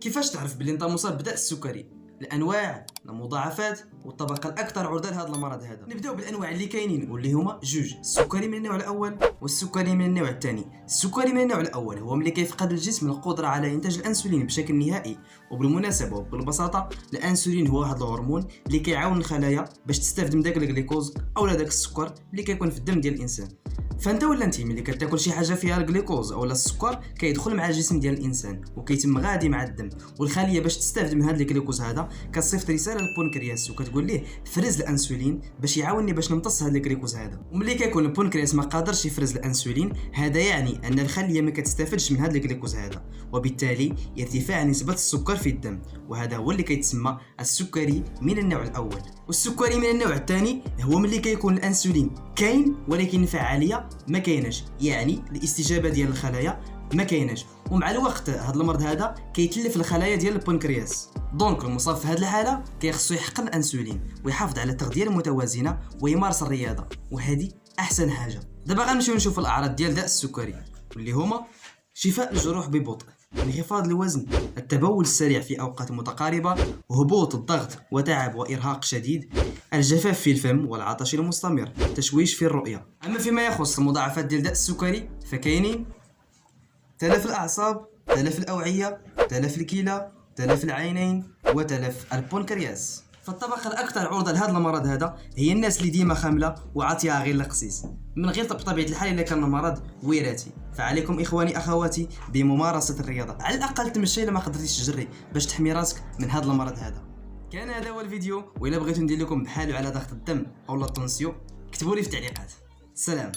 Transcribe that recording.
كيفاش تعرف بلي انت مصاب بداء السكري؟ الانواع، المضاعفات، والطبقه الاكثر عرضه لهذا المرض هذا. نبداو بالانواع اللي كاينين واللي هما جوج: السكري من النوع الاول والسكري من النوع الثاني. السكري من النوع الاول هو ملي كيفقد الجسم القدره على انتاج الانسولين بشكل نهائي. وبالمناسبه وبالبساطه الانسولين هو واحد الهرمون اللي كيعاون الخلايا باش تستافد من داك الجليكوز او داك السكر اللي كيكون في الدم ديال الانسان. فانت ولا انت ملي كتاكل شي حاجه فيها الجليكوز اولا السكر كيدخل مع الجسم ديال الانسان وكيتم غادي مع الدم، والخليه باش تستافد من هذا الجليكوز هذا كتصيفط رساله للبنكرياس وكتقول ليه فرز الانسولين باش يعاونني باش نمتص هذا الجليكوز هذا. وملي كيكون البنكرياس ما قادرش يفرز الانسولين، هذا يعني ان الخليه ما كتستافدش من هذا الجليكوز هذا، وبالتالي ارتفاع نسبه السكر في الدم، وهذا هو اللي كيتسمى السكري من النوع الاول. والسكري من النوع الثاني هو ملي كيكون الانسولين كاين ولكن الفعاليه ما كايناش، يعني الاستجابه ديال الخلايا ما كايناش، ومع الوقت هذا المرض هذا كيتلف الخلايا ديال البنكرياس. دونك المصاب في هذه الحاله كيخصو يحقن الانسولين ويحافظ على التغذيه المتوازنه ويمارس الرياضه، وهذه احسن حاجه. دابا غنمشيو نشوفوا الاعراض ديال داء السكري واللي هما: شفاء الجروح ببطء، انخفاض الوزن، التبول السريع في اوقات متقاربه، هبوط الضغط وتعب وارهاق شديد، الجفاف في الفم والعطش المستمر، تشويش في الرؤيه. اما فيما يخص المضاعفات ديال داء السكري فكاينين: تلف الاعصاب، تلف الاوعيه، تلف الكلى، تلف العينين، وتلف البنكرياس. فالطبقه الاكثر عرضه لهذا المرض هذا هي الناس اللي ديما خامله وعاطيها غير القسيس، من غير بطبيعه الحال الا كان المرض وراثي. فعليكم اخواني اخواتي بممارسه الرياضه، على الاقل تمشي الا ما قدرتيش تجري باش تحمي راسك من هذا المرض هذا. كان هذا هو الفيديو، والا بغيتو ندير لكم بحالو على ضغط الدم او الطنسيو كتبوا لي في التعليقات. سلام.